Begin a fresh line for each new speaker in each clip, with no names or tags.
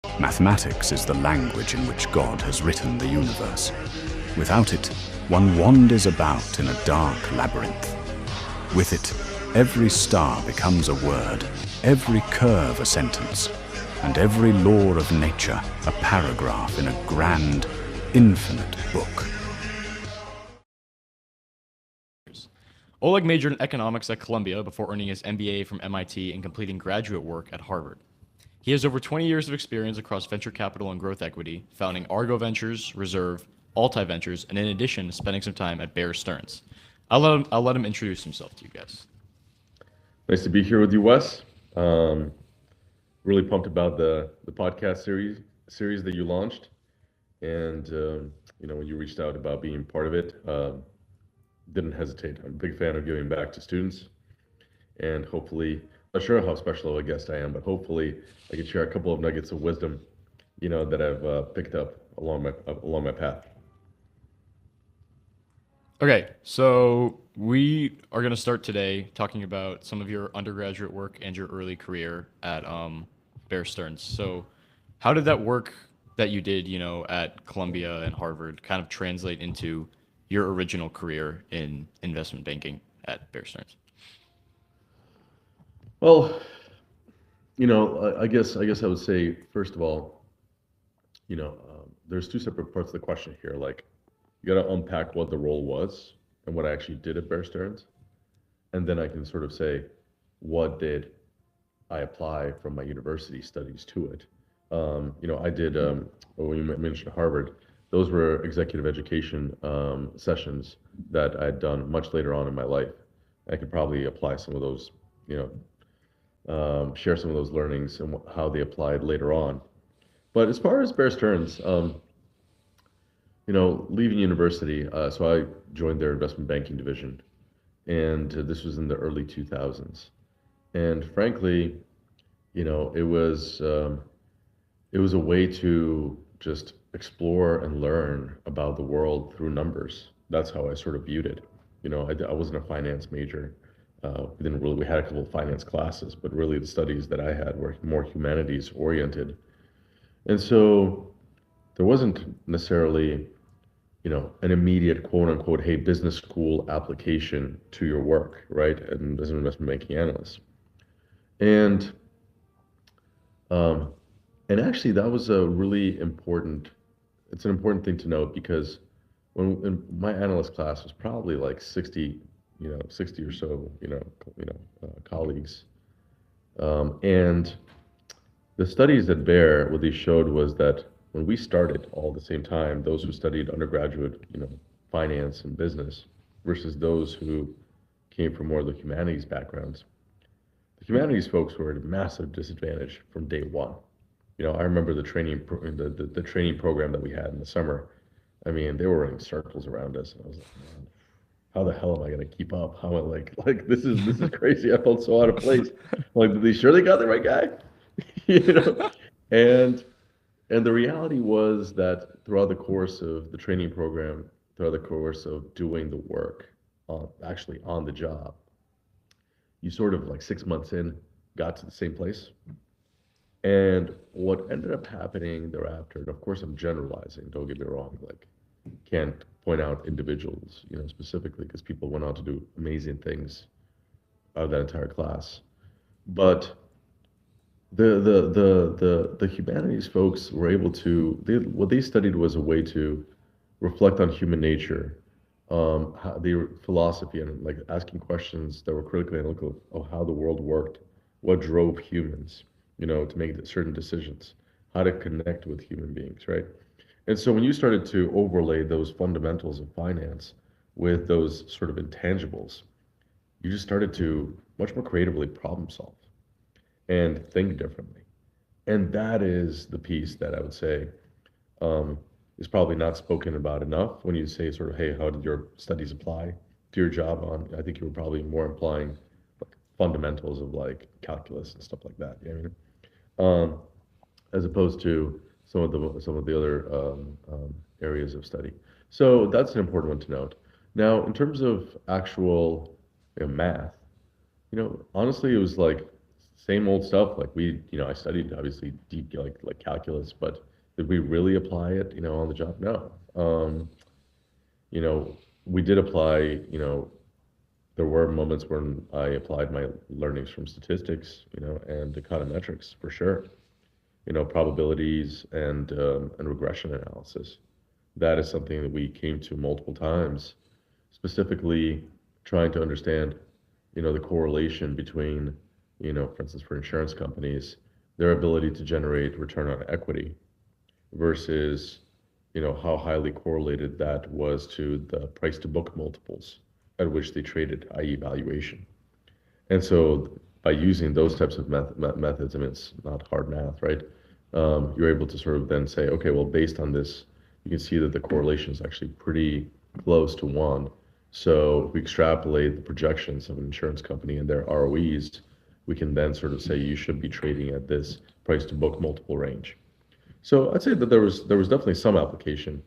Mathematics is the language in which God has written the universe. Without it, one wanders about in a dark labyrinth. With it, every star becomes a word, every curve a sentence, and every law of nature a paragraph in a grand, infinite book.
Oleg majored in economics at Columbia before earning his MBA from MIT and completing graduate work at Harvard. He has over 20 years of experience across venture capital and growth equity, founding Argo Ventures, Reserve, Altai Ventures, and in addition, spending some time at Bear Stearns. I'll let him introduce himself to you guys.
Nice to be here with you, Wes. Really pumped about the podcast series that you launched, and when you reached out about being part of it, didn't hesitate. I'm a big fan of giving back to students, and hopefully, not sure how special of a guest I am, but hopefully I can share a couple of nuggets of wisdom, that I've picked up along my path.
Okay, so we are going to start today talking about some of your undergraduate work and your early career at Bear Stearns. So, how did that work that you did, at Columbia and Harvard kind of translate into your original career in investment banking at Bear Stearns?
Well, I guess I would say first of all, there's two separate parts of the question here. Like, you got to unpack what the role was and what I actually did at Bear Stearns, and then I can sort of say, what did I apply from my university studies to it? I did, when you mentioned Harvard, those were executive education sessions that I'd done much later on in my life. I could probably apply some of those, share some of those learnings and how they applied later on. But as far as Bear Stearns, leaving university, so I joined their investment banking division, and this was in the early 2000s. And frankly, it was a way to just explore and learn about the world through numbers. That's how I sort of viewed it. I wasn't a finance major. We had a couple of finance classes, but really the studies that I had were more humanities oriented. And so there wasn't necessarily, an immediate quote unquote, hey, business school application to your work, right? And as an investment banking analyst. And um, and actually that was it's an important thing to note because when in my analyst class was probably like 60 or so, colleagues. And the studies at Bear, what they showed was that when we started all at the same time, those who studied undergraduate, finance and business versus those who came from more of the humanities backgrounds, the humanities folks were at a massive disadvantage from day one. I remember the training program that we had in the summer. I mean, they were running circles around us, and I was like, man, how the hell am I going to keep up? How am I like this is crazy. I felt so out of place. Like, did they sure they got the right guy? you know, and and the reality was that throughout the course of the training program, throughout the course of doing the work, actually on the job, you sort of like 6 months in got to the same place. And what ended up happening thereafter, and of course I'm generalizing, don't get me wrong, like can't point out individuals, specifically because people went on to do amazing things out of that entire class. But the humanities folks were able to what they studied was a way to reflect on human nature, how their philosophy and like asking questions that were critically analytical of how the world worked, what drove humans, to make certain decisions, how to connect with human beings, right? And so when you started to overlay those fundamentals of finance with those sort of intangibles, you just started to much more creatively problem solve and think differently. And that is the piece that I would say um, is probably not spoken about enough when you say sort of, hey, how did your studies apply to your job on? I think you were probably more implying like fundamentals of like calculus and stuff like that. You know what I mean? As opposed to some of the other areas of study. So that's an important one to note. Now, in terms of actual math, honestly, it was like same old stuff. Like I studied obviously deep like calculus, but did we really apply it, on the job? No. You know, we did apply, there were moments when I applied my learnings from statistics, and econometrics for sure, probabilities and regression analysis. That is something that we came to multiple times, specifically trying to understand, the correlation between, for instance, for insurance companies, their ability to generate return on equity versus, how highly correlated that was to the price to book multiples at which they traded, i.e. valuation. And so by using those types of methods, I mean, it's not hard math, right? You're able to sort of then say, okay, well, based on this, you can see that the correlation is actually pretty close to one. So if we extrapolate the projections of an insurance company and their ROEs, we can then sort of say you should be trading at this price to book multiple range. So I'd say that there was definitely some application,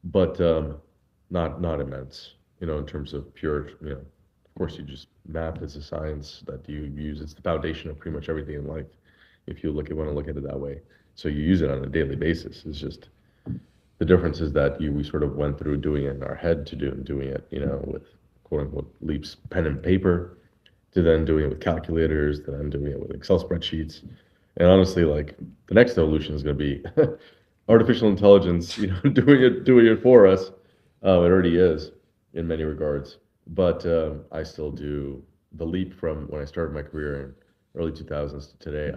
but not immense, in terms of pure, of course you just math is a science that you use. It's the foundation of pretty much everything in life, if you want to look at it that way. So you use it on a daily basis. It's just the difference is that we sort of went through doing it in our head to doing it, with quote unquote leaps pen and paper, to then doing it with calculators, to then doing it with Excel spreadsheets. And honestly, like the next evolution is going to be artificial intelligence, doing it for us. It already is in many regards, but I still do the leap from when I started my career in early 2000s to today.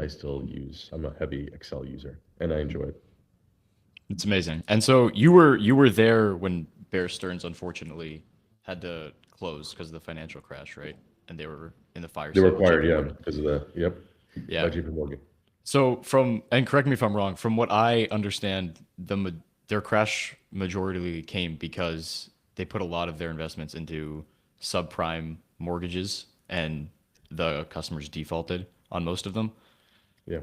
I'm a heavy Excel user, and I enjoy it.
It's amazing. And so you were there when Bear Stearns unfortunately had to close because of the financial crash, right? And they were in the fire
They were
sale with
acquired,
JP
yeah,
Morgan.
because of the, yep, by
Yeah.
JP Morgan.
So and correct me if I'm wrong, from what I understand, their crash majority came because they put a lot of their investments into subprime mortgages and the customers defaulted on most of them.
Yeah.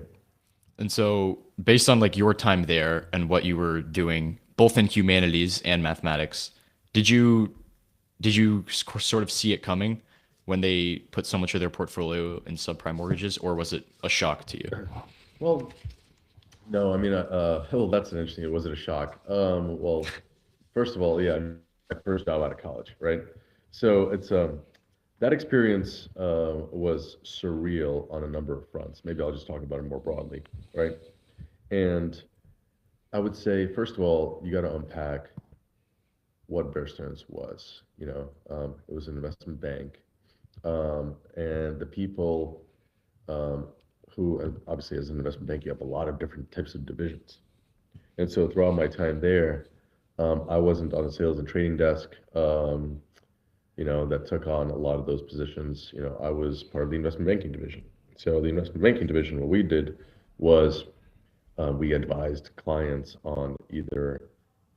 And so based on like your time there and what you were doing both in humanities and mathematics, did you sort of see it coming when they put so much of their portfolio in subprime mortgages, or was it a shock to you?
Well, no, I mean, well, that's an interesting. Was it a shock? Well, first of all, yeah, my first job out of college, right? So it's that experience was surreal on a number of fronts. Maybe I'll just talk about it more broadly, right? And I would say, first of all, you got to unpack what Bear Stearns was. It was an investment bank, and the people who, and obviously, as an investment bank, you have a lot of different types of divisions. And so throughout my time there, I wasn't on the sales and trading desk, that took on a lot of those positions. I was part of the investment banking division. So the investment banking division, what we did was we advised clients on either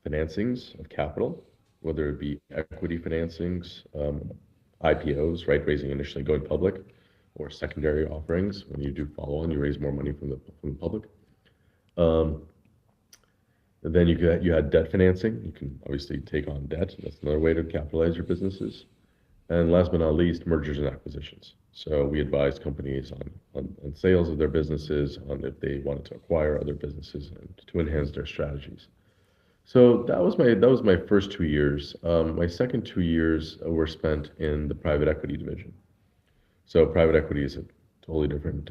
financings of capital, whether it be equity financings, IPOs, right, raising initially going public, or secondary offerings. When you do follow on, you raise more money from the public. Um, and then you had debt financing. You can obviously take on debt. That's another way to capitalize your businesses. And last but not least, mergers and acquisitions. So we advise companies on sales of their businesses, on if they wanted to acquire other businesses and to enhance their strategies. So that was my first 2 years. My second 2 years were spent in the private equity division. So private equity is a totally different,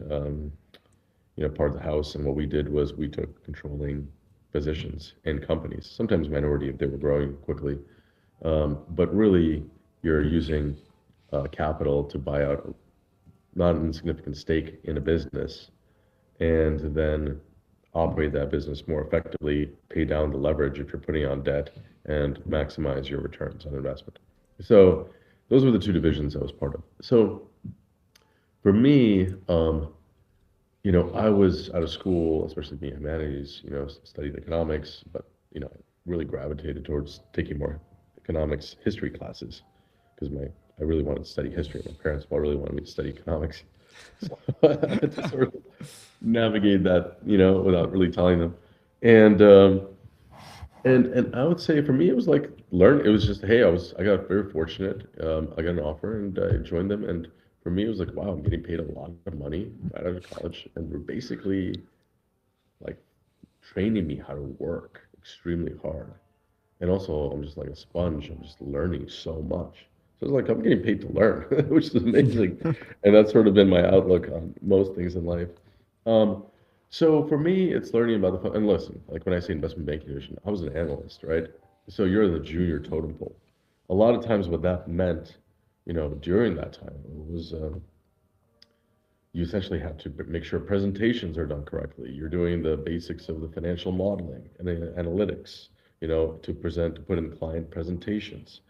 part of the house. And what we did was we took controlling positions in companies, sometimes minority if they were growing quickly. But really, you're using capital to buy out not an insignificant stake in a business, and then operate that business more effectively, pay down the leverage if you're putting on debt, and maximize your returns on investment. So those were the two divisions I was part of. So for me, I was out of school, especially being humanities, studied economics, but, really gravitated towards taking more economics history classes because I really wanted to study history. My parents really wanted me to study economics. So I had to sort of navigate that, without really telling them. And and I would say for me, it was like learn. It was just, hey, I got very fortunate. I got an offer and I joined them. And for me, it was like, wow, I'm getting paid a lot of money right out of college, and we're basically like training me how to work extremely hard. And also, I'm just like a sponge. I'm just learning so much. So it's like I'm getting paid to learn, which is amazing. And that's sort of been my outlook on most things in life. Um, so for me, it's learning about the and listen, like when I say investment banking division, I was an analyst, right? So you're the junior totem pole. A lot of times, what that meant, during that time was you essentially have to make sure presentations are done correctly. You're doing the basics of the financial modeling and the analytics, to present, to put in client presentations.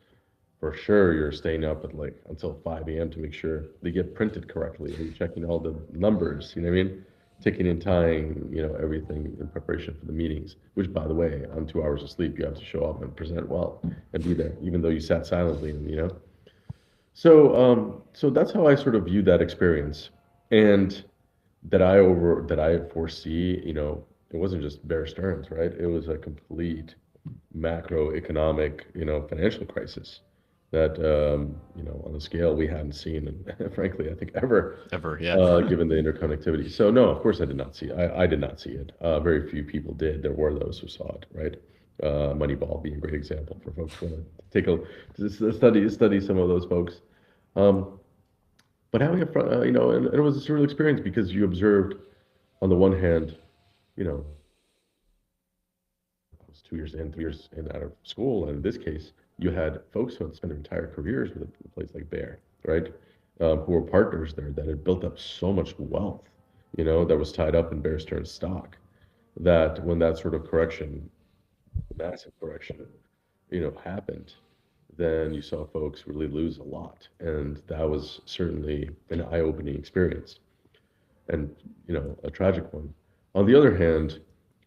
For sure, you're staying up at like until 5 a.m. to make sure they get printed correctly. And you're checking all the numbers, you know what I mean? Ticking and tying, everything in preparation for the meetings, which by the way, on 2 hours of sleep, you have to show up and present well and be there, even though you sat silently, so that's how I sort of view that experience. And that I foresee, it wasn't just Bear Stearns, right? It was a complete macroeconomic, financial crisis that, on a scale we hadn't seen, and frankly, I think ever,
Ever, yeah.
given the interconnectivity. So no, of course I did not see. I did not see it. Very few people did. There were those who saw it, right? Moneyball being a great example for folks who want to take a study some of those folks. Um, but having a front, and it was a surreal experience because you observed, on the one hand, you know, I was 2 years in, 3 years in out of school, and in this case, you had folks who had spent their entire careers with a place like Bayer, right? Who were partners there that had built up so much wealth, that was tied up in Bear Stearns stock, that when that sort of correction, massive correction, happened, then you saw folks really lose a lot, and that was certainly an eye-opening experience, and a tragic one. On the other hand,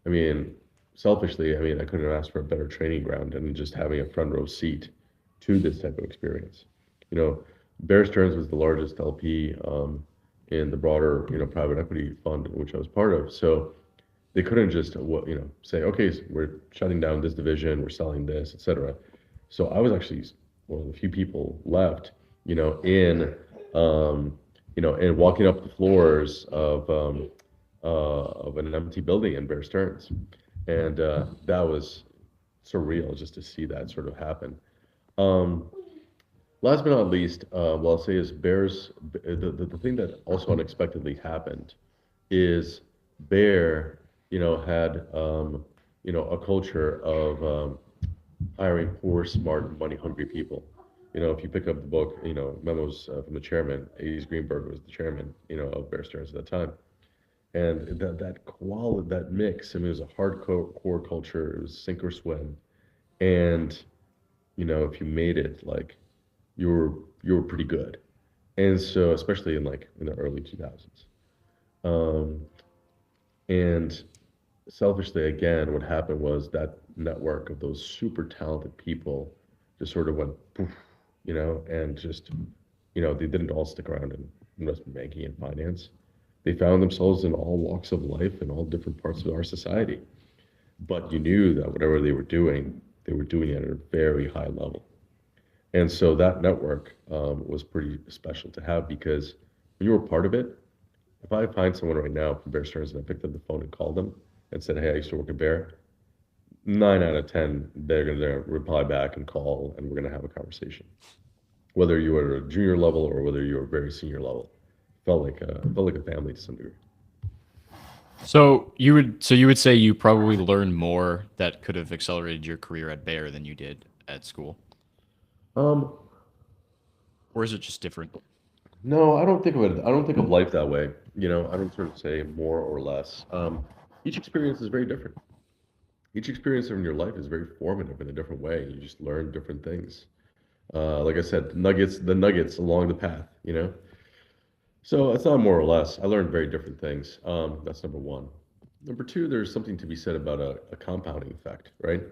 I mean, selfishly, I mean, I couldn't have asked for a better training ground and just having a front row seat to this type of experience. You know, Bear Stearns was the largest LP in the broader, private equity fund which I was part of. So they couldn't just, say, okay, so we're shutting down this division, we're selling this, et cetera. So I was actually one of the few people left, in, and walking up the floors of an empty building in Bear Stearns. And that was surreal just to see that sort of happen. Um, Last but not least, what I'll say is the thing that also unexpectedly happened is Bear, had, a culture of hiring poor, smart, money-hungry people. If you pick up the book, Memos from the chairman, A.D. Greenberg was the chairman, of Bear Stearns at that time. And that quality, that mix, I mean, it was a hardcore core culture. It was sink or swim. And, if you made it, like, you were pretty good. And so, especially in the early 2000s. Um, and selfishly, again, what happened was that network of those super talented people just sort of went poof, and just, they didn't all stick around in investment banking and finance. They found themselves in all walks of life and all different parts of our society. But you knew that whatever they were doing it at a very high level. And so that network was pretty special to have because when you were part of it, if I find someone right now from Bear Stearns and I picked up the phone and called them and said, hey, I used to work at Bear, 9 out of 10, they're going to reply back and call and we're going to have a conversation. Whether you were at a junior level or whether you were very senior level, felt like a family to some degree.
So you would say you probably learned more that could have accelerated your career at Bayer than you did at school,
Um,
or is it just different?
no, I don't think of it. I don't think of life that way. I don't sort of say more or less. Each experience is very different. Each experience in your life is very formative in a different way. You just learn different things. Like I said, the nuggets along the path. So it's not more or less. I learned very different things. That's number one. Number two, there's something to be said about a compounding effect, right?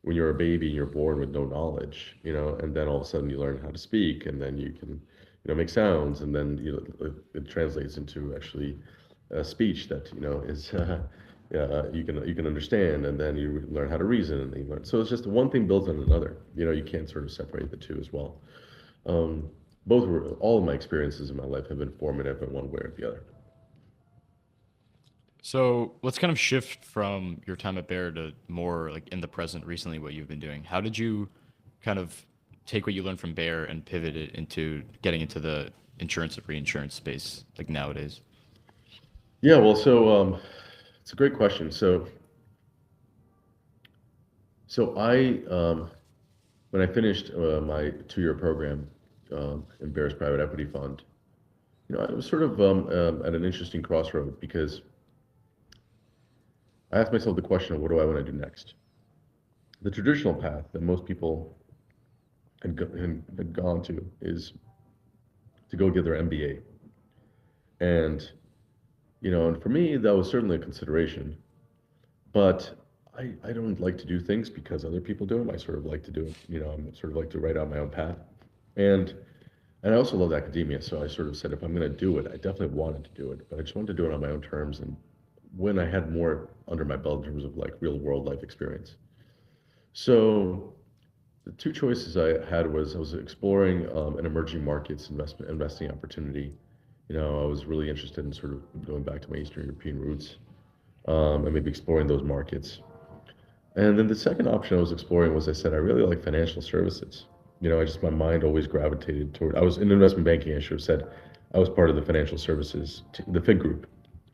When you're a baby, you're born with no knowledge, and then all of a sudden you learn how to speak, and then you can, make sounds, and then it translates into actually a speech that is you can understand, and then you learn how to reason, and then you learn. So it's just one thing builds on another. You can't sort of separate the two as well. Um, both were, all of my experiences in my life have been formative in one way or the other.
So let's kind of shift from your time at Bear to more like in the present recently, what you've been doing. How did you kind of take what you learned from Bear and pivot it into getting into the insurance and reinsurance space like nowadays?
Yeah, well, so it's a great question. So when I finished my 2-year program in Bear's private equity fund, I was sort of at an interesting crossroad because I asked myself the question of what do I want to do next? The traditional path that most people had gone to is to go get their MBA. And, and for me, that was certainly a consideration. But I don't like to do things because other people do them. I sort of like to do it, I'm sort of like to write out my own path. And and I also love academia, so I sort of said if I'm going to do it, I definitely wanted to do it, but I just wanted to do it on my own terms and when I had more under my belt in terms of like real world life experience. So the two choices I had was I was exploring an emerging markets investing opportunity. I was really interested in sort of going back to my Eastern European roots and maybe exploring those markets. And then the second option I was exploring was I said I really like financial services. My mind always gravitated toward. I was in investment banking. I should have said I was part of the financial services, the FIG group,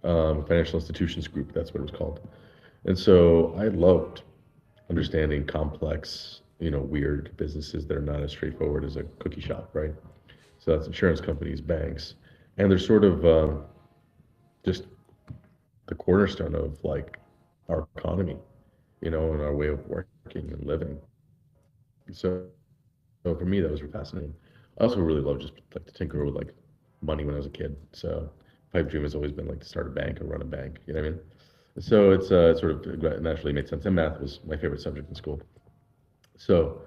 financial institutions group. That's what it was called. And so I loved understanding complex, weird businesses that are not as straightforward as a cookie shop, right? So that's insurance companies, banks, and they're sort of just the cornerstone of like our economy, and our way of working and living. So for me, that was really fascinating. I also really love just like to tinker with like money when I was a kid. So pipe dream has always been like to start a bank or run a bank. You know what I mean? So it's sort of naturally made sense. And math was my favorite subject in school. So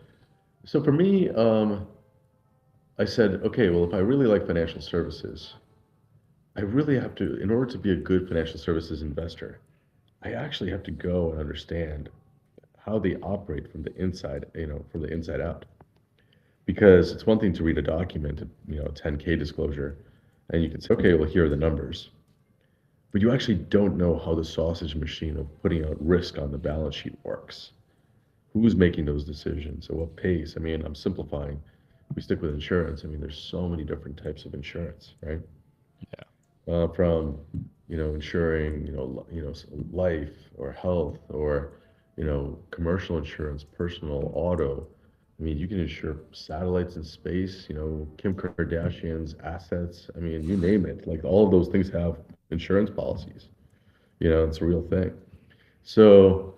so for me, I said, okay, well, if I really like financial services, I really have to, in order to be a good financial services investor, I actually have to go and understand how they operate from the inside out. Because it's one thing to read a document, a 10K disclosure, and you can say, okay, well, here are the numbers. But you actually don't know how the sausage machine of putting out risk on the balance sheet works. Who's making those decisions at what pace? I mean, I'm simplifying. We stick with insurance. I mean, there's so many different types of insurance, right?
Yeah.
From insuring life or health or commercial insurance, personal auto. I mean, you can insure satellites in space, Kim Kardashian's assets. I mean, you name it. Like all of those things have insurance policies. It's a real thing. So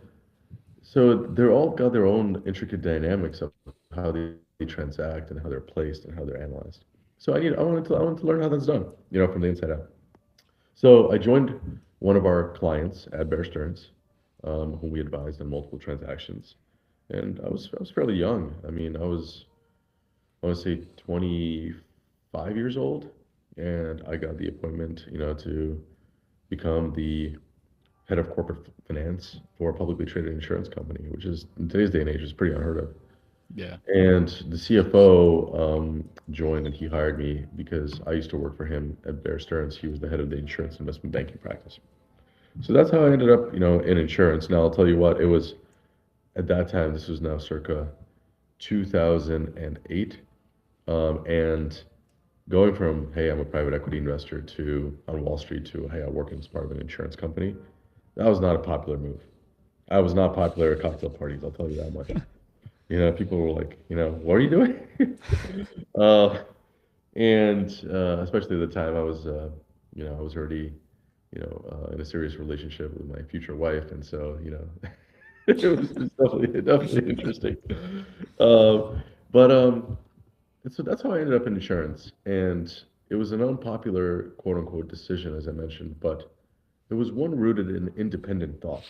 so they're all got their own intricate dynamics of how they transact and how they're placed and how they're analyzed. So I wanted to learn how that's done, from the inside out. So I joined one of our clients at Bear Stearns, whom we advised on multiple transactions, and I was fairly young. I mean, I want to say 25 years old, and I got the appointment, to become the head of corporate finance for a publicly traded insurance company, which is in today's day and age is pretty unheard of.
Yeah.
And the CFO joined and he hired me because I used to work for him at Bear Stearns. He was the head of the insurance investment banking practice. So that's how I ended up, in insurance. Now I'll tell you what, it was at that time, this was now circa 2008. And going from, hey, I'm a private equity investor to on Wall Street to, hey, I work as part of an insurance company, that was not a popular move. I was not popular at cocktail parties, I'll tell you that much. People were like, what are you doing? uh, and especially at the time, I was already, in a serious relationship with my future wife, and so, it's definitely interesting. Uh, but and so that's how I ended up in insurance, and it was an unpopular quote unquote decision, as I mentioned, but it was one rooted in independent thought.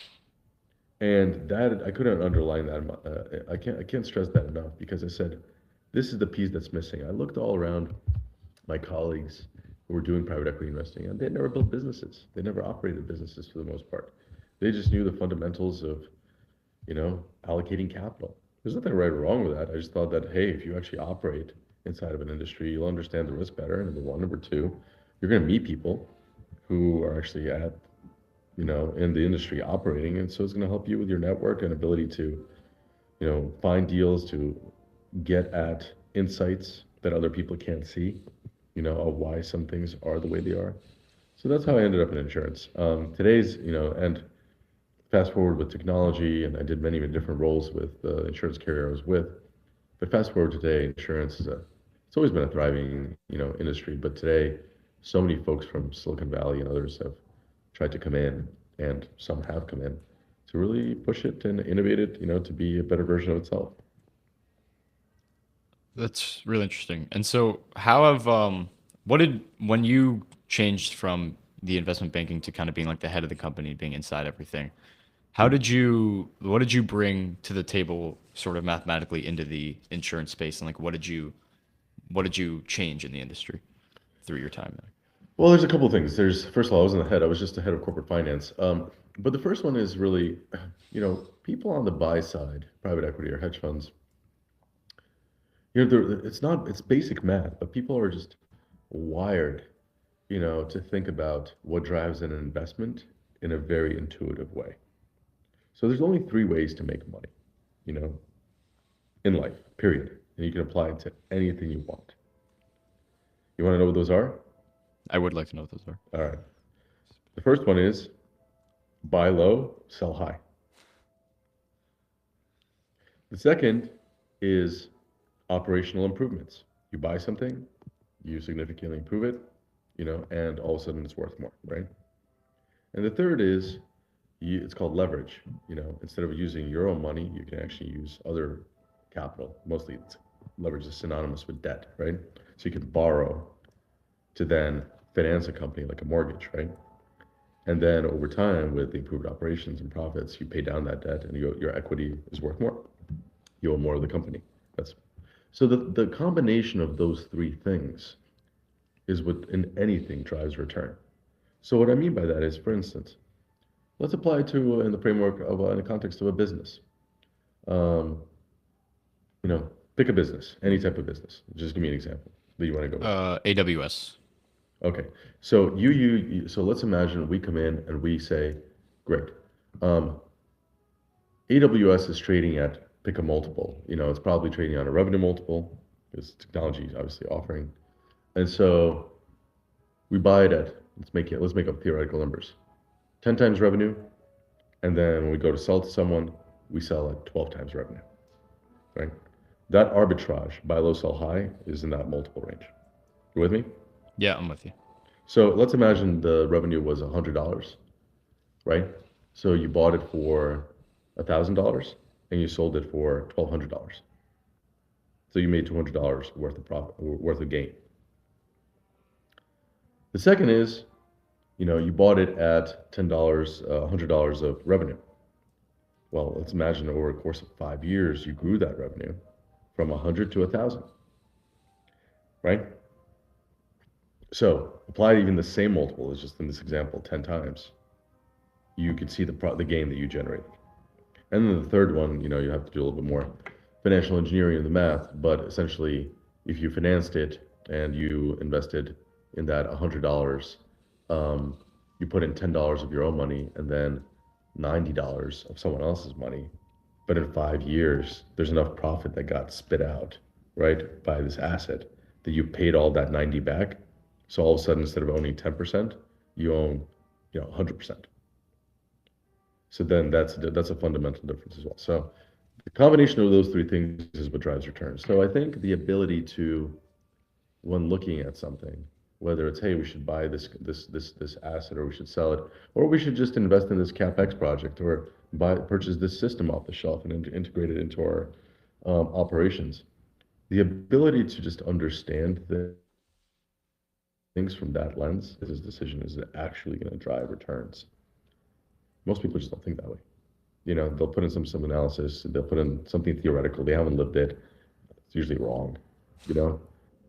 And that I couldn't underline that. I can't stress that enough because I said, this is the piece that's missing. I looked all around my colleagues who were doing private equity investing, and they never built businesses. They never operated businesses for the most part. They just knew the fundamentals of, allocating capital. There's nothing right or wrong with that. I just thought that, hey, if you actually operate inside of an industry, you'll understand the risk better. Number one. Number two, you're going to meet people who are actually in the industry operating. And so it's going to help you with your network and ability to, find deals, to get at insights that other people can't see, of why some things are the way they are. So that's how I ended up in insurance. And fast forward with technology, and I did many different roles with the insurance carrier I was with. But fast forward today, insurance it's always been a thriving, industry. But today, so many folks from Silicon Valley and others have tried to come in, and some have come in to really push it and innovate it, to be a better version of itself.
That's really interesting. And so, how have what did when you changed from the investment banking to kind of being like the head of the company, being inside everything? What did you bring to the table, sort of mathematically, into the insurance space, and like what did you change in the industry through your time there?
Well, there's a couple of things. First of all, I wasn't the head; I was just the head of corporate finance. But the first one is really, people on the buy side, private equity or hedge funds. It's basic math, but people are just wired, to think about what drives an investment in a very intuitive way. So there's only three ways to make money, you know, in life, period. And you can apply it to anything you want. You want to know what those are?
I would like to know what those are.
All right. The first one is buy low, sell high. The second is operational improvements. You buy something, you significantly improve it, and all of a sudden it's worth more, right? And the third is it's called leverage. Instead of using your own money, you can actually use other capital. Mostly leverage is synonymous with debt, right? So you can borrow to then finance a company like a mortgage, right? And then over time, with the improved operations and profits, you pay down that debt, and your equity is worth more. You owe more of the company. That's so the combination of those three things is what in anything drives return. So what I mean by that is, for instance, let's apply it to in the framework of in the context of a business. Um, Pick a business, any type of business. Just give me an example that you want to go with.
AWS.
Okay, so so let's imagine we come in and we say, great, um, AWS is trading at pick a multiple. It's probably trading on a revenue multiple because technology is obviously offering, and so we buy it at let's make up theoretical numbers, 10 times revenue, and then when we go to sell to someone, we sell at 12 times revenue, right? That arbitrage, buy low, sell high, is in that multiple range. You with me?
Yeah, I'm with you.
So let's imagine the revenue was $100, right? So you bought it for $1,000 and you sold it for $1,200. So you made $200 worth of profit, worth of gain. The second is, you bought it at $10, $100 of revenue. Well, let's imagine over the course of 5 years, you grew that revenue from 100 to 1,000, right? So apply even the same multiple as just in this example, 10 times. You could see the gain that you generated. And then the third one, you have to do a little bit more financial engineering in the math, but essentially, if you financed it and you invested in that $100, you put in $10 of your own money and then $90 of someone else's money. But in 5 years, there's enough profit that got spit out, right, by this asset that you paid all that 90 back. So all of a sudden, instead of owning 10%, you own, 100%. So then that's a fundamental difference as well. So the combination of those three things is what drives returns. So I think the ability to, when looking at something, whether it's, hey, we should buy this asset, or we should sell it, or we should just invest in this CapEx project, or purchase this system off the shelf and integrate it into our operations. The ability to just understand the things from that lens, this decision is actually going to drive returns. Most people just don't think that way. They'll put in some analysis, they'll put in something theoretical, they haven't lived it. It's usually wrong, you know?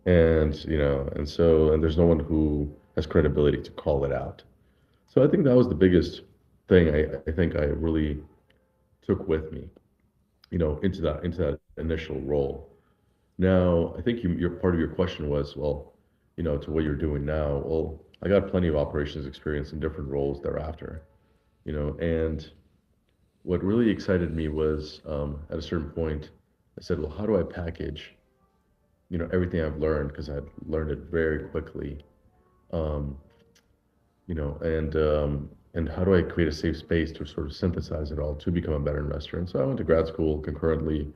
And there's no one who has credibility to call it out. So I think that was the biggest thing I think I really took with me, into that initial role. Now, I think your part of your question was, well, to what you're doing now. Well, I got plenty of operations experience in different roles thereafter, and what really excited me was at a certain point, I said, well, how do I package, everything I've learned because I'd learned it very quickly, um, and how do I create a safe space to sort of synthesize it all to become a better investor? And so I went to grad school concurrently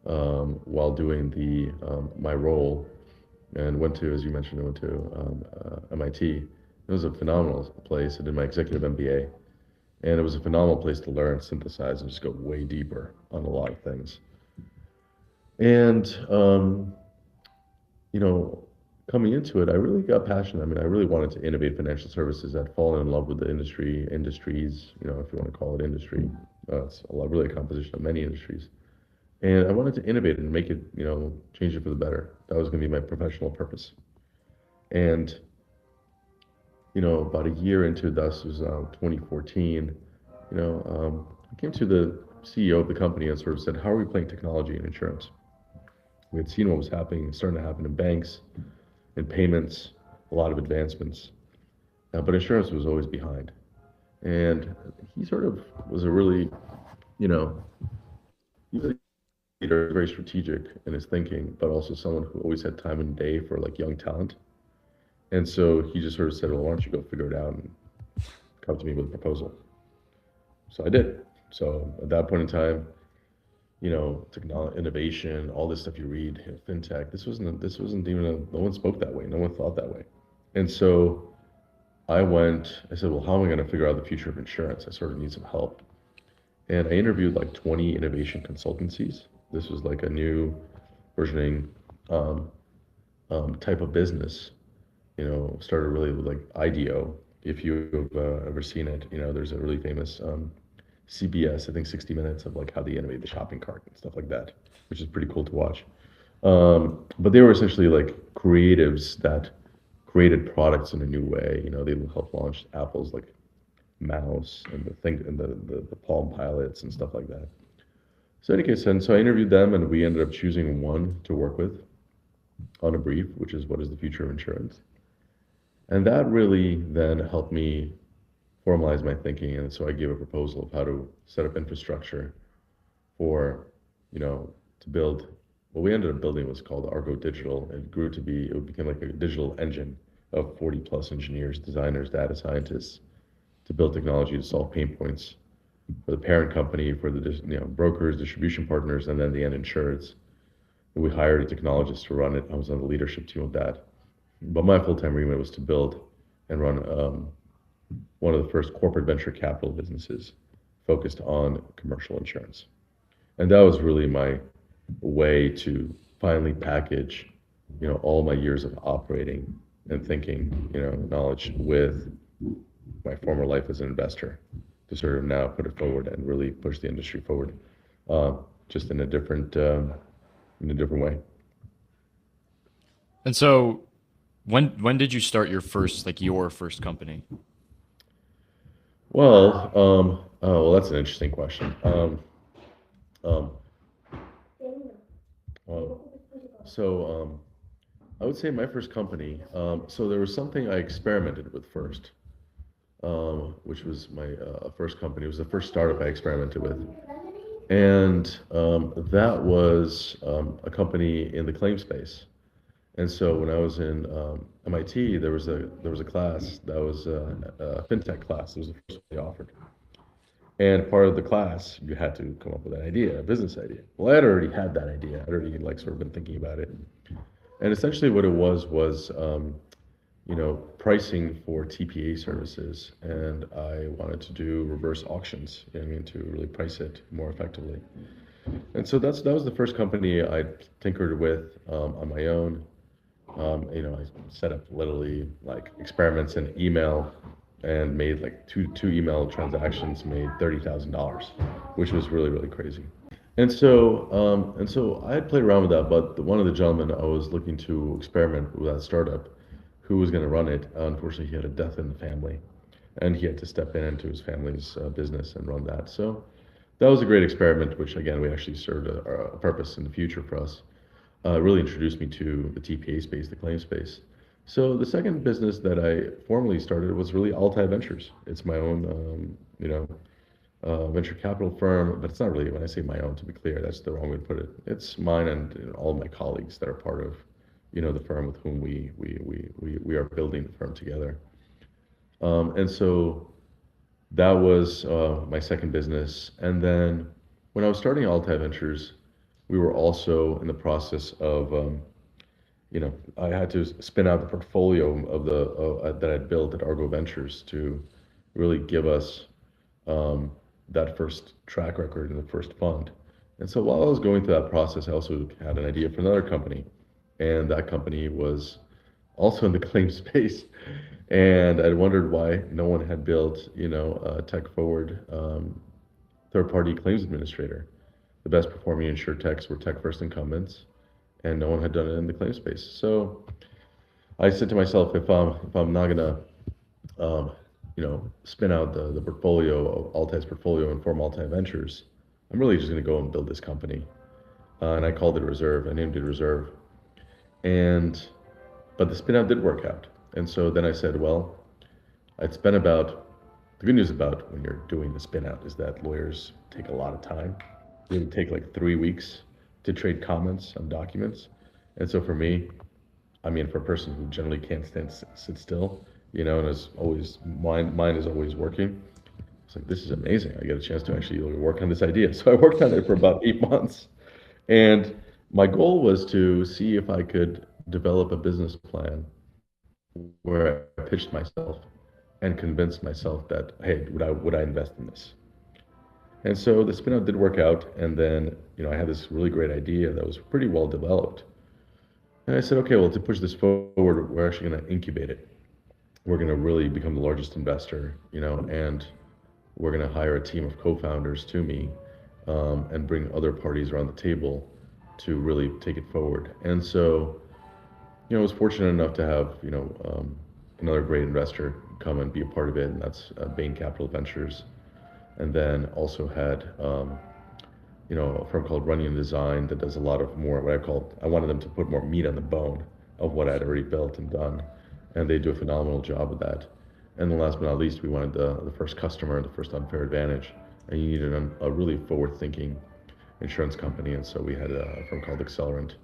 while doing the my role, and went to, as you mentioned, I went to MIT. It was a phenomenal place. I did my executive MBA, and it was a phenomenal place to learn, synthesize, and just go way deeper on a lot of things. And you know, coming into it, I really got passionate. I mean, I really wanted to innovate financial services. I'd fallen in love with the industries, if you want to call it industry. It's a lot, really a composition of many industries. And I wanted to innovate and make it, change it for the better. That was going to be my professional purpose. And, about a year into this was 2014, I came to the CEO of the company and sort of said, how are we playing technology in insurance? We had seen what was happening, starting to happen in banks, in payments, a lot of advancements. But insurance was always behind. And he sort of was a really, he was a leader, very strategic in his thinking, but also someone who always had time and day for like young talent. And so he just sort of said, well, why don't you go figure it out and come to me with a proposal? So I did. So at that point in time, technology, innovation, all this stuff you read, fintech. This wasn't even no one spoke that way. No one thought that way. And so I said, well, how am I going to figure out the future of insurance? I sort of need some help. And I interviewed like 20 innovation consultancies. This was like a new versioning um, type of business. Started really with like IDEO. If you've ever seen it, there's a really famous CBS, I think 60 Minutes of like how they innovate the shopping cart and stuff like that, which is pretty cool to watch. But they were essentially like creatives that created products in a new way. They helped launch Apple's like mouse and the thing and the Palm Pilots and stuff like that. So in any case, and so I interviewed them, and we ended up choosing one to work with on a brief, which is what is the future of insurance. And that really then helped me formalize my thinking. And so I gave a proposal of how to set up infrastructure for, to build what we ended up building was called Argo Digital. It became like a digital engine of 40 plus engineers, designers, data scientists to build technology to solve pain points for the parent company, for the brokers, distribution partners, and then the end insureds. And we hired a technologist to run it. I was on the leadership team of that. But my full-time remit was to build and run one of the first corporate venture capital businesses focused on commercial insurance. And that was really my way to finally package, all my years of operating and thinking, knowledge with my former life as an investor to sort of now put it forward and really push the industry forward, just in a different way.
And so, when did you start your first company?
Well, that's an interesting question. Um, um, so I would say my first company. So there was something I experimented with first, which was my first company. It was the first startup I experimented with, and that was a company in the claim space. And so when I was in MIT, there was a class that was a fintech class. It was the first one they offered. And part of the class, you had to come up with an idea, a business idea. Well, I had already had that idea. I'd already like sort of been thinking about it. And essentially what it was, pricing for TPA services. And I wanted to do reverse auctions, to really price it more effectively. And so that was the first company I tinkered with on my own. I set up literally like experiments in email and made like two email transactions, made $30,000, which was really, really crazy. And so I had played around with that, but one of the gentlemen I was looking to experiment with that startup, who was going to run it, unfortunately he had a death in the family, and he had to step in into his family's business and run that. So that was a great experiment, which again we actually served a purpose in the future for us. really introduced me to the TPA space, the claim space. So the second business that I formally started was really Altai Ventures. It's my own, venture capital firm, but it's not really, when I say my own, to be clear, that's the wrong way to put it. It's mine and all my colleagues that are part of, the firm with whom we are building the firm together. And so that was my second business. And then when I was starting Altai Ventures, we were also in the process of, I had to spin out the portfolio of the that I'd built at Argo Ventures to really give us that first track record in the first fund. And so while I was going through that process, I also had an idea for another company, and that company was also in the claim space. And I wondered why no one had built, a tech-forward third-party claims administrator. The best performing insurtechs were tech-first incumbents, and no one had done it in the claim space. So I said to myself, if I'm not gonna spin out the portfolio of Altai's portfolio and form Altai Ventures, I'm really just gonna go and build this company. And I called it Reserve. I named it Reserve. And but the spin out did work out. And so then I said, well, I'd spent about the good news about when you're doing the spin out is that lawyers take a lot of time. It would take like 3 weeks to trade comments on documents. And so for me, I mean, for a person who generally can't sit still, and is always mind is always working. It's like, this is amazing. I get a chance to actually work on this idea. So I worked on it for about 8 months, and my goal was to see if I could develop a business plan where I pitched myself and convinced myself that, hey, would I invest in this? And so the spin out did work out, and then I had this really great idea that was pretty well developed. And I said, okay, well, to push this forward, we're actually going to incubate it. We're going to really become the largest investor, and we're going to hire a team of co-founders to me, and bring other parties around the table to really take it forward. And so, I was fortunate enough to have, another great investor come and be a part of it, and that's Bain Capital Ventures. And then also had, a firm called Runyon Design that does a lot of more I wanted them to put more meat on the bone of what I'd already built and done. And they do a phenomenal job of that. And then last but not least, we wanted the first customer, the first unfair advantage. And you needed a really forward-thinking insurance company. And so we had a firm called Accelerant,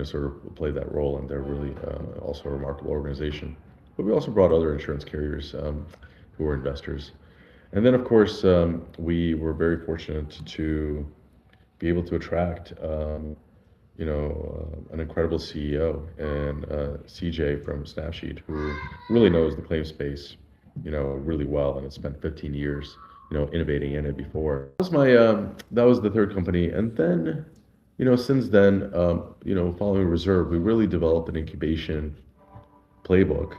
sort of play that role. And they're really also a remarkable organization. But we also brought other insurance carriers who were investors. And then, of course, we were very fortunate to be able to attract, an incredible CEO and CJ from Snapsheet, who really knows the claim space, really well, and has spent 15 years, innovating in it before. That was the third company, and then, since then, following Reserve, we really developed an incubation playbook.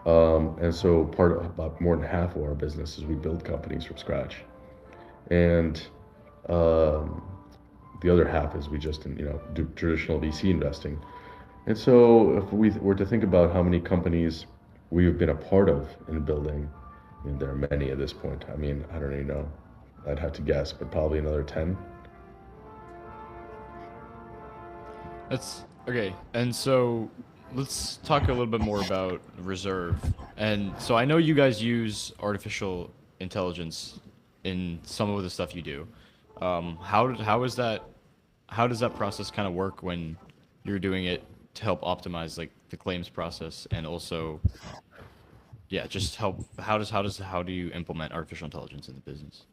And so about more than half of our business is we build companies from scratch. And the other half is we just, do traditional VC investing. And so if we were to think about how many companies we've been a part of in building, there are many at this point. I mean, I don't even know. I'd have to guess, but probably another 10.
That's okay. And so let's talk a little bit more about Reserve. And so I know you guys use artificial intelligence in some of the stuff you do. How does that process kind of work when you're doing it to help optimize like the claims process, and also, yeah, just how do you implement artificial intelligence in the business?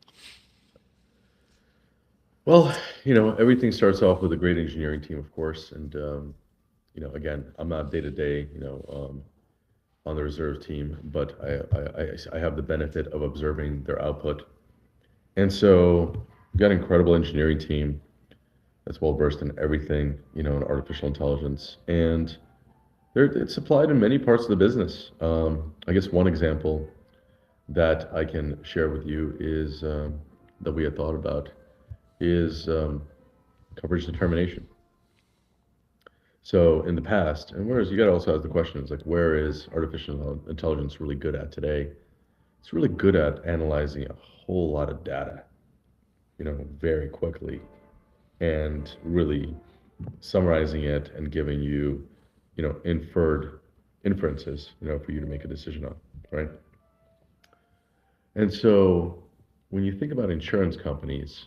Well, everything starts off with a great engineering team, of course. And, again, I'm not day to day, on the reserve team, but I have the benefit of observing their output. And so we've got an incredible engineering team that's well versed in everything, in artificial intelligence. And it's applied in many parts of the business. I guess one example that I can share with you is that we had thought about is coverage determination. So in the past, and whereas you got to also ask the question is like, where is artificial intelligence really good at today? It's really good at analyzing a whole lot of data, very quickly, and really summarizing it and giving you, inferred inferences, for you to make a decision on, right? And so when you think about insurance companies,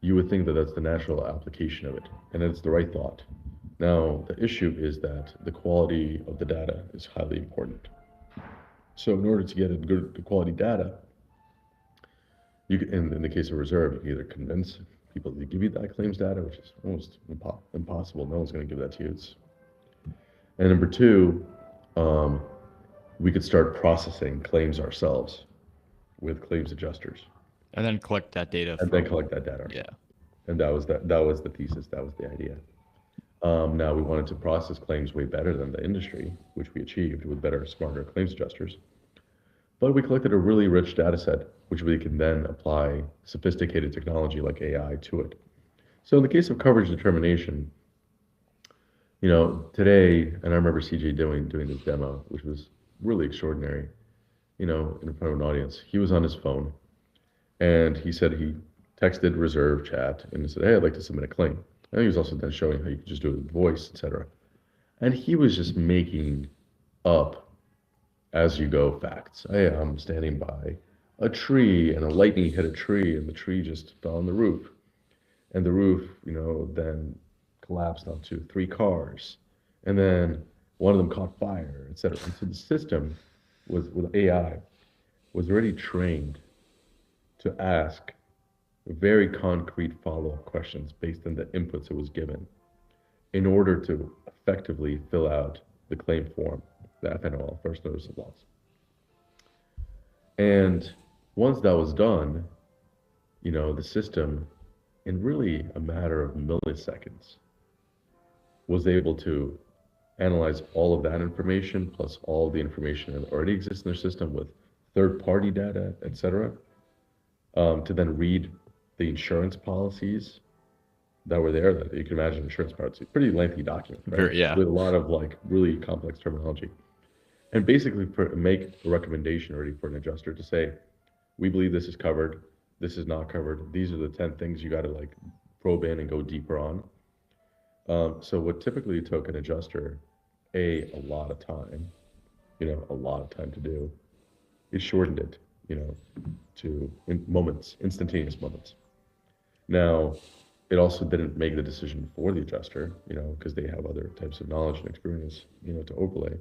you would think that that's the natural application of it, and it's the right thought. Now, the issue is that the quality of the data is highly important. So in order to get a good quality data, in the case of reserve, you can either convince people to give you that claims data, which is almost impossible. No one's going to give that to you. And number two, um, we could start processing claims ourselves with claims adjusters,
And then collect that data
and
from.
then collect that data.
Yeah.
And that was the thesis. That was the idea. Now we wanted to process claims way better than the industry, which we achieved with better, smarter claims adjusters. But we collected a really rich data set, which we can then apply sophisticated technology like AI to it. So in the case of coverage determination, today, and I remember CJ doing this demo, which was really extraordinary, in front of an audience. He was on his phone, and he said he texted reserve chat and he said, "Hey, I'd like to submit a claim." And he was also then showing how you could just do it with voice, etc. And he was just making up as you go facts. Hey, I'm standing by a tree and a lightning hit a tree and the tree just fell on the roof. And the roof, then collapsed onto three cars. And then one of them caught fire, etc. And so the system with AI was already trained to ask very concrete follow-up questions based on the inputs it was given in order to effectively fill out the claim form, the FNOL, first notice of loss. And once that was done, the system, in really a matter of milliseconds, was able to analyze all of that information plus all the information that already exists in their system with third-party data, et cetera, to then read the insurance policies that were there. That you can imagine insurance policy, pretty lengthy document, right?
Yeah.
With a lot of really complex terminology, and basically make a recommendation already for an adjuster to say, we believe this is covered, this is not covered. These are the 10 things you got to probe in and go deeper on. So what typically took an adjuster a lot of time, to do, it shortened it, to instantaneous moments. Now, it also didn't make the decision for the adjuster, because they have other types of knowledge and experience, to overlay,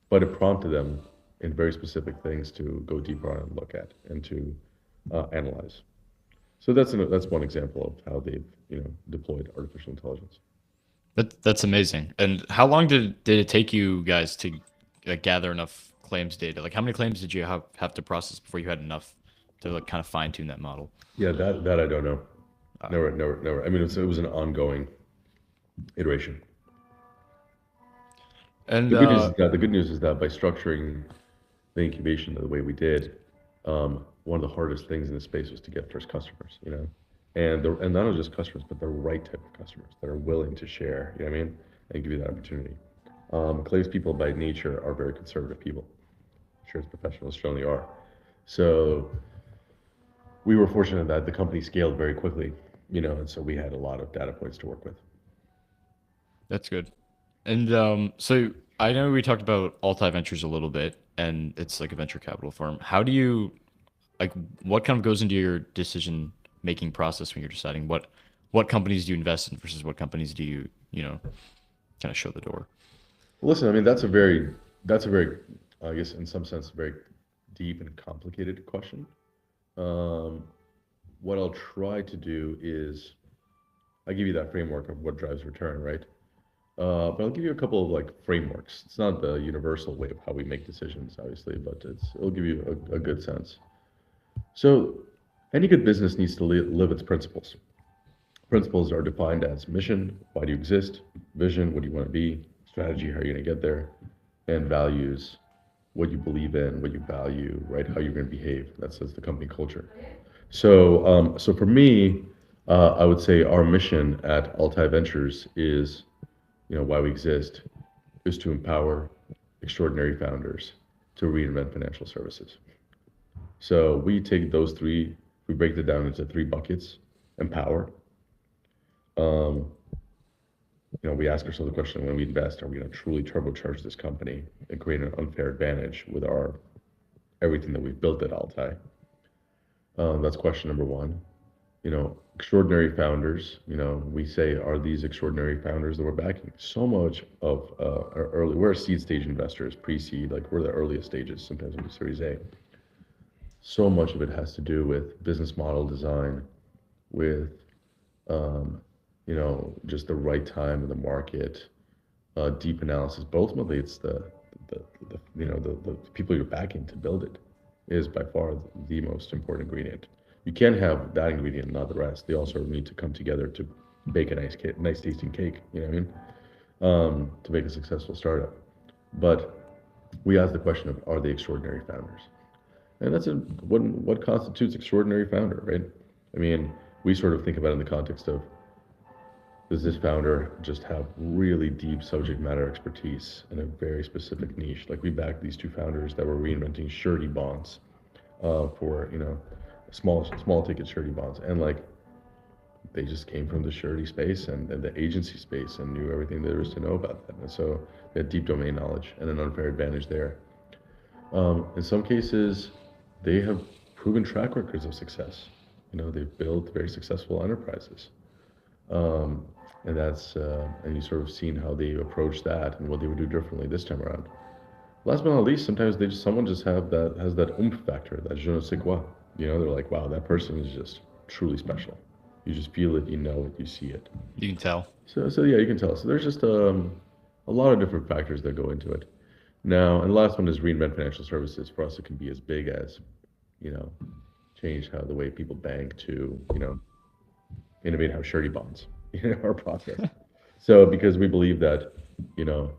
but it prompted them in very specific things to go deeper on and look at and to analyze. So that's one example of how they've, deployed artificial intelligence.
That's amazing. And how long did it take you guys to gather enough claims data? Like, how many claims did you have to process before you had enough to kind of fine tune that model?
Yeah, that I don't know. Never. I mean, it was an ongoing iteration.
And
The good news is that by structuring the incubation the way we did, one of the hardest things in this space was to get first customers, and not only just customers, but the right type of customers that are willing to share, you know what I mean, and give you that opportunity. Claims people by nature are very conservative people. Insurance professionals generally are. So we were fortunate that the company scaled very quickly, and so we had a lot of data points to work with.
That's good. And so I know we talked about Altai Ventures a little bit, and it's like a venture capital firm. How do you, what kind of goes into your decision making process when you're deciding what companies do you invest in versus what companies do you kind of show the door?
Listen, I mean, that's a very, I guess in some sense, very deep and complicated question. What I'll try to do is, I give you that framework of what drives return, right? But I'll give you a couple of frameworks. It's not the universal way of how we make decisions, obviously, but it'll give you a good sense. So any good business needs to live its principles. Principles are defined as mission, why do you exist? Vision, what do you want to be? Strategy, how are you going to get there? And values, what you believe in, what you value, right? How you're going to behave. That's the company culture. So, so for me, I would say our mission at Altai Ventures is, why we exist, is to empower extraordinary founders to reinvent financial services. So we take those three, we break it down into three buckets: empower, we ask ourselves the question, when we invest, are we going to truly turbocharge this company and create an unfair advantage with our everything that we've built at Altai? That's question number one. Extraordinary founders, we say, are these extraordinary founders that we're backing? So much of our early, we're seed stage investors, pre-seed, like we're the earliest stages, sometimes in the Series A. So much of it has to do with business model design, with, um, just the right time in the market, deep analysis. But ultimately, it's the people you're backing to build it is by far the most important ingredient. You can't have that ingredient and not the rest. They also need to come together to bake a nice cake, nice tasting cake. You know what I mean? To make a successful startup. But we ask the question of, are they extraordinary founders? And what constitutes extraordinary founder, right? I mean, we sort of think about it in the context of, does this founder just have really deep subject matter expertise in a very specific niche? Like we backed these two founders that were reinventing surety bonds for small ticket surety bonds, and like they just came from the surety space and the agency space and knew everything there is to know about that. And so they had deep domain knowledge and an unfair advantage there. In some cases, they have proven track records of success. They've built very successful enterprises. And you sort of seen how they approach that and what they would do differently this time around. Last but not least, sometimes someone just has that oomph factor, that je ne sais quoi. They're like, wow, that person is just truly special. You just feel it, you know it, you see it.
You can tell.
So yeah, you can tell. So there's just a lot of different factors that go into it. Now, and the last one is reinvent financial services. For us, it can be as big as, you know, change how the way people bank to, innovate how surety bonds, our process. So because we believe that, you know,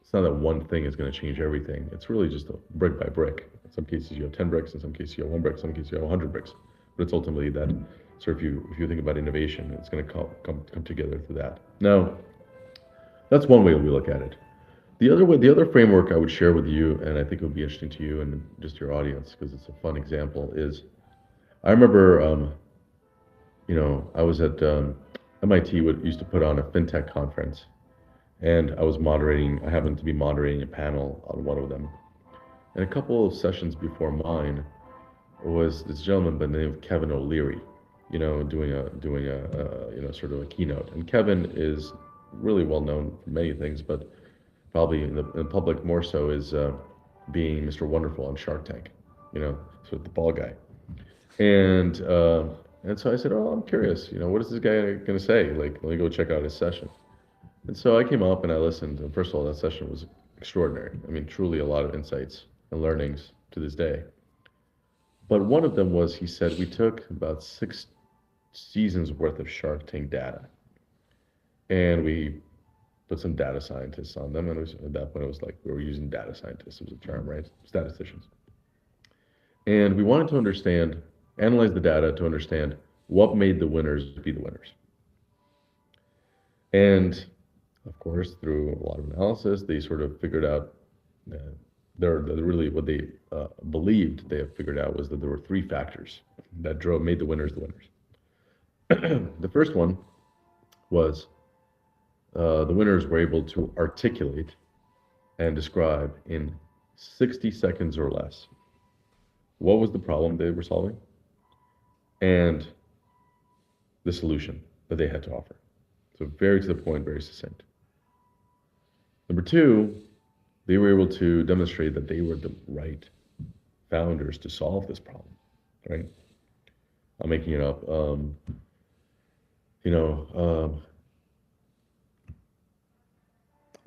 it's not that one thing is going to change everything. It's really just a brick by brick. In some cases you have 10 bricks, in some cases you have one brick, in some cases you have 100 bricks. But it's ultimately that. So if you think about innovation, it's going to come together through that. Now, that's one way we look at it. The other framework I would share with you, and I think it would be interesting to you and just your audience because it's a fun example, is I remember, I was at MIT used to put on a fintech conference, and I happened to be moderating a panel on one of them. And a couple of sessions before mine was this gentleman by the name of Kevin O'Leary, doing a sort of a keynote. And Kevin is really well known for many things, but probably in public more so is being Mr. Wonderful on Shark Tank, sort of the ball guy. And so I said, oh, I'm curious, what is this guy going to say? Like, let me go check out his session. And so I came up and I listened. And first of all, that session was extraordinary. I mean, truly a lot of insights and learnings to this day. But one of them was, he said, we took about 6 seasons worth of Shark Tank data, and we put some data scientists on them. And at that point, it was like we were using data scientists. It was a term, right? Statisticians. And we wanted to analyze the data to understand what made the winners be the winners. And of course, through a lot of analysis, they sort of figured out really what they believed they have figured out was that there were 3 factors that made the winners the winners. The first one was the winners were able to articulate and describe in 60 seconds or less what was the problem they were solving and the solution that they had to offer. So very to the point, very succinct. Number 2, they were able to demonstrate that they were the right founders to solve this problem, right? I'm making it up.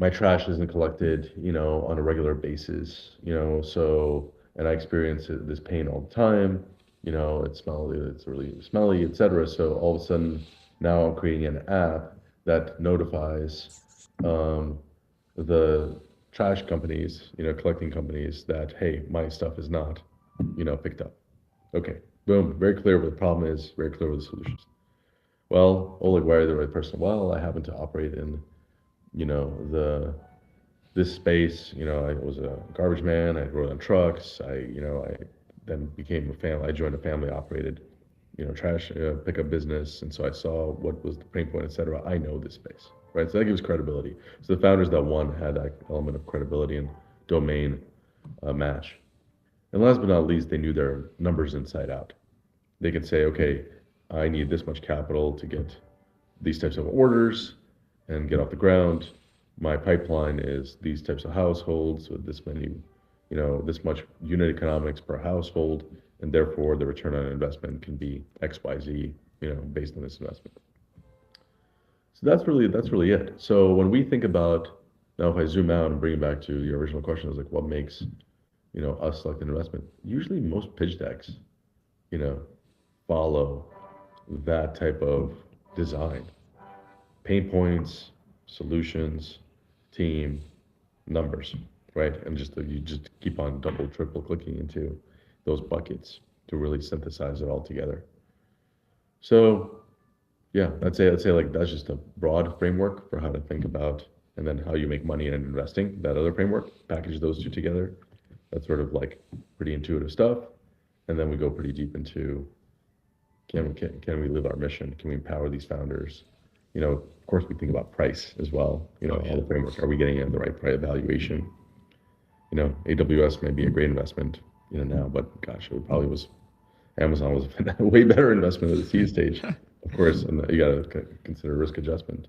My trash isn't collected, on a regular basis, and I experience this pain all the time. It's smelly, it's really smelly, etc. So all of a sudden, now I'm creating an app that notifies the trash companies, collecting companies that, hey, my stuff is not, picked up. Okay, boom, very clear what the problem is, very clear what the solutions. Well, Oleg, why are you the right person? Well, I happen to operate in, this space. I was a garbage man. I rode on trucks. I then became I joined a family-operated, trash pickup business, and so I saw what was the pain point, et cetera. I know this space, right? So that gives credibility. So the founders that won had that element of credibility and domain match. And last but not least, they knew their numbers inside out. They could say, okay, I need this much capital to get these types of orders and get off the ground. My pipeline is these types of households with this many, this much unit economics per household, and therefore the return on investment can be X, Y, Z, based on this investment. So that's really it. So when we think about now, if I zoom out and bring it back to your original question, is like what makes us select an investment? Usually, most pitch decks, you know, follow that type of design. Pain points, solutions, team, numbers, right? And you just keep on double, triple clicking into those buckets to really synthesize it all together. So yeah, I'd say like that's just a broad framework for how to think about and then how you make money in investing. That other framework, package those two together. That's sort of like pretty intuitive stuff. And then we go pretty deep into can we live our mission? Can we empower these founders? Of course, we think about price as well.
Oh yeah.
All the framework. Are we getting in the right price valuation? AWS may be a great investment, now, but gosh, Amazon was a way better investment at the seed stage, of course, and you got to consider risk adjustment.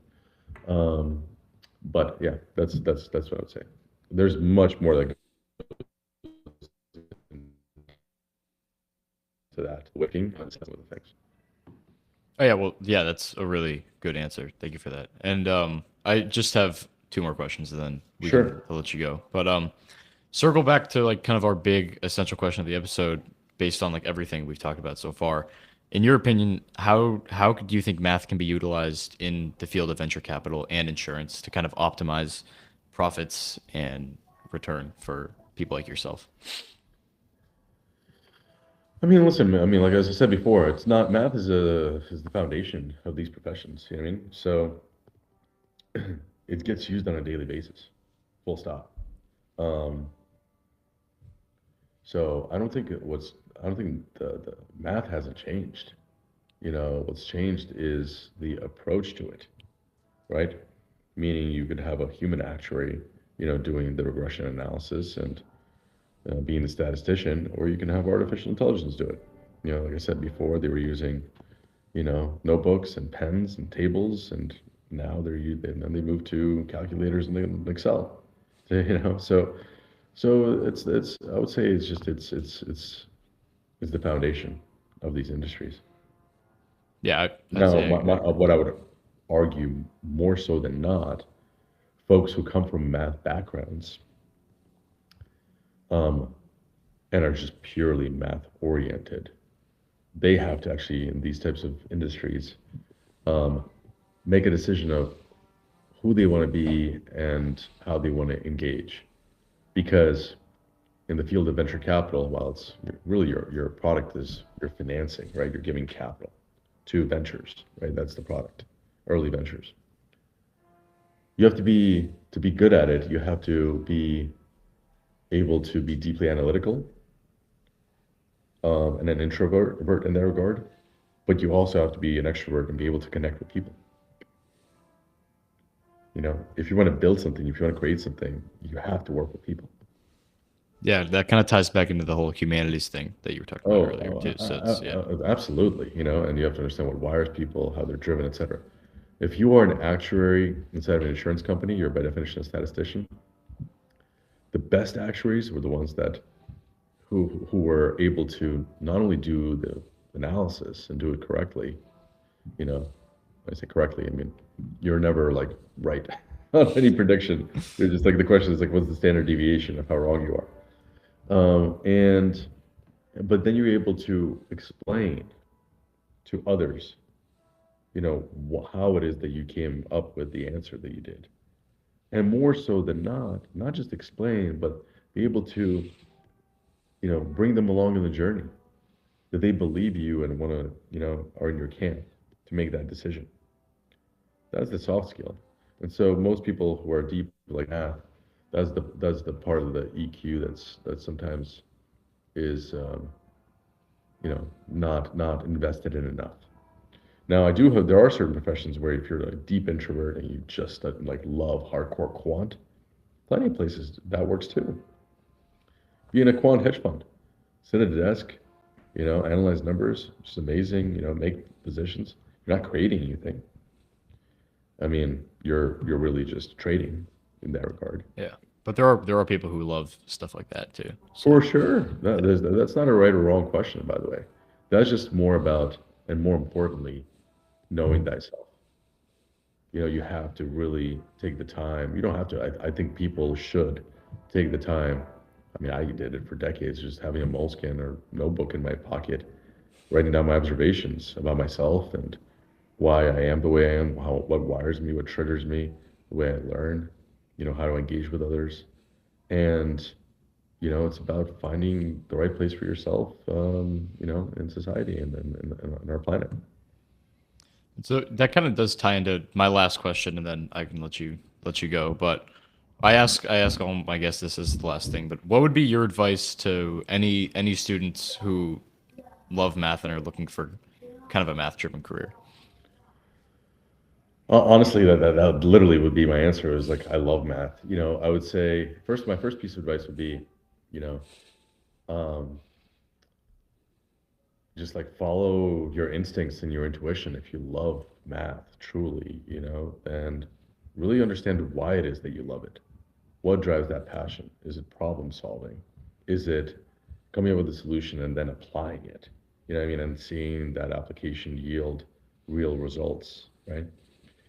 But yeah, that's what I would say. There's much more that goes to that. Working on some of the things.
Oh yeah, well, yeah, that's a really good answer. Thank you for that. And I just have two more questions, and then
Sure.
I'll let you go. But circle back to like kind of our big essential question of the episode, based on like everything we've talked about so far. In your opinion, how do you think math can be utilized in the field of venture capital and insurance to kind of optimize profits and return for people like yourself?
I mean, listen, like as I said before, it's not math is the foundation of these professions. You know what I mean? So it gets used on a daily basis, full stop. Um, so I don't think the math hasn't changed. What's changed is the approach to it, right? Meaning you could have a human actuary, doing the regression analysis and being the statistician, or you can have artificial intelligence do it. Like I said before, they were using, notebooks and pens and tables, and now and then they move to calculators and Excel. So it's I would say it's just it's the foundation of these industries.
Yeah, I'd
Now,
say I agree.
what I would argue more so than not, folks who come from math backgrounds um, and are just purely math oriented, they have to actually, in these types of industries, um, make a decision of who they want to be and how they want to engage. Because in the field of venture capital, while it's really your product is your financing, right? You're giving capital to ventures, right? That's the product, early ventures. You have to be good at it. You have to be able to be deeply analytical and an introvert in that regard. But you also have to be an extrovert and be able to connect with people. If you want to build something, if you want to create something, you have to work with people.
Yeah, that kind of ties back into the whole humanities thing that you were talking about earlier too. So it's yeah.
Absolutely. And you have to understand what wires people, how they're driven, et cetera. If you are an actuary inside of an insurance company, you're by definition a statistician. The best actuaries were the ones that who were able to not only do the analysis and do it correctly. When I say correctly, I mean you're never like right on any prediction. You're just like the question is like, what's the standard deviation of how wrong you are? And but then you're able to explain to others, how it is that you came up with the answer that you did, and more so than not just explain, but be able to, bring them along in the journey that they believe you and want to, are in your camp to make that decision. That's the soft skill. And so most people who are deep like math, that's the part of the EQ that sometimes is not invested in enough. Now, I do have, there are certain professions where if you're a deep introvert and you just like love hardcore quant, plenty of places that works too. Be in a quant hedge fund, sit at a desk, analyze numbers, which is amazing, make positions. You're not creating anything. I mean, you're really just trading in that regard.
Yeah. But there are people who love stuff like that too.
For
So
sure. That's not a right or wrong question, by the way. That's just more about, and more importantly, knowing thyself. You have to really take the time. You don't have to. I think people should take the time. I mean, I did it for decades, just having a moleskin or notebook in my pocket, writing down my observations about myself and why I am the way I am, what wires me, what triggers me, the way I learn, how to engage with others. And, it's about finding the right place for yourself, in society and on our planet.
so that kind of does tie into my last question, and then I can let you go. But I ask all my guests, this is the last thing, but what would be your advice to any students who love math and are looking for kind of a math driven career?
Honestly, that literally would be my answer. Is like I love math. I would say first, my first piece of advice would be, you know, um, just like follow your instincts and your intuition. If you love math truly, and really understand why it is that you love it. What drives that passion? Is it problem solving? Is it coming up with a solution and then applying it? You know what I mean? And seeing that application yield real results, right?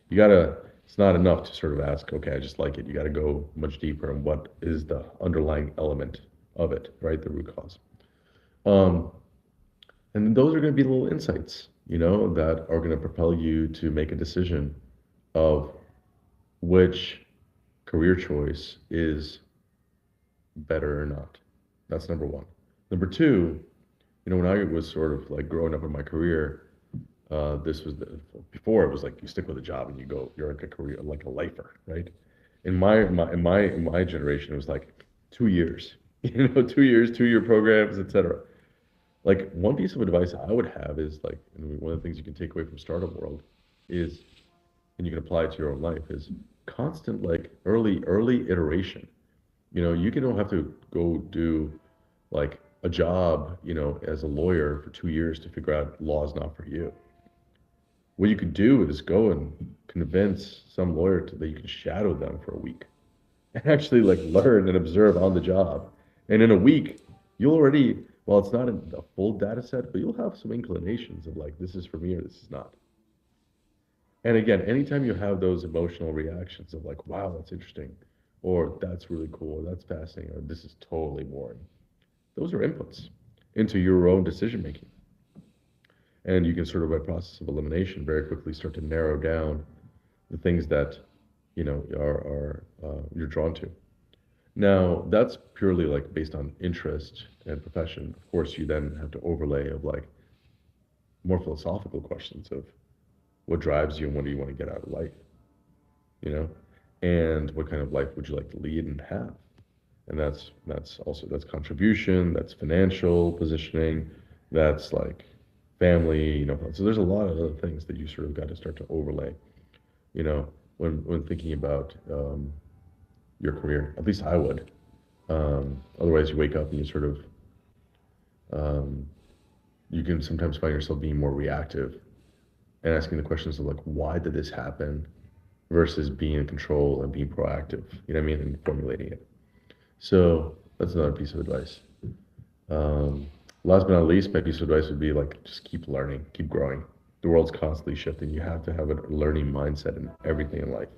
You gotta, it's not enough to sort of ask, okay, I just like it. You gotta go much deeper on what is the underlying element of it, right? The root cause. Um, and those are gonna be little insights, that are gonna propel you to make a decision of which career choice is better or not. That's number one. Number two, when I was sort of like growing up in my career, this was before it was like you stick with a job and you go, you're like a career, like a lifer, right? In my generation, it was like 2 years, 2 years, 2 year programs, etc. Like one piece of advice I would have is like, and one of the things you can take away from startup world is, and you can apply it to your own life, is constant like early iteration. You can don't have to go do like a job, as a lawyer for 2 years to figure out law is not for you. What you could do is go and convince some lawyer that you can shadow them for a week and actually like learn and observe on the job. And in a week, you'll already, well, it's not a full data set, but you'll have some inclinations of like, this is for me or this is not. And again, anytime you have those emotional reactions of like, wow, that's interesting, or that's really cool, or that's fascinating, or this is totally boring, those are inputs into your own decision making. And you can sort of by process of elimination very quickly start to narrow down the things that are you're drawn to. Now that's purely like based on interest and profession. Of course, you then have to overlay of like more philosophical questions of what drives you and what do you want to get out of life, you know, and what kind of life would you like to lead and have? And that's contribution, that's financial positioning, that's like family, So there's a lot of other things that you sort of got to start to overlay, when thinking about your career. At least I would. Otherwise, you wake up and you sort of you can sometimes find yourself being more reactive and asking the questions of like, why did this happen, versus being in control and being proactive. You know what I mean, and formulating it. So that's another piece of advice. Um, Last but not least, my piece of advice would be like just keep learning, keep growing. The world's constantly shifting. You have to have a learning mindset in everything in life,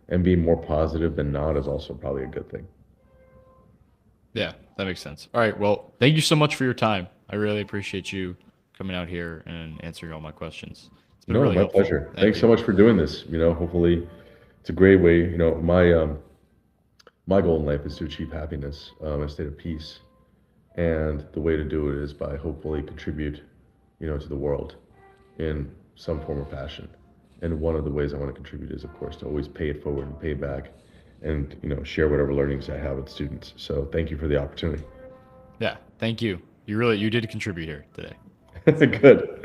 and being more positive than not is also probably a good thing.
Yeah, that makes sense. All right. Well, thank you so much for your time. I really appreciate you coming out here and answering all my questions. It's been
No,
really
my
helpful.
pleasure.
Thank
Thanks so
you.
much for doing this. Hopefully it's a great way. My goal in life is to achieve happiness, a state of peace. And the way to do it is by hopefully contribute, to the world in some form or fashion. And one of the ways I want to contribute is, of course, to always pay it forward and pay it back and, share whatever learnings I have with students. So thank you for the opportunity.
Yeah. Thank you. You You did contribute here today.
Good.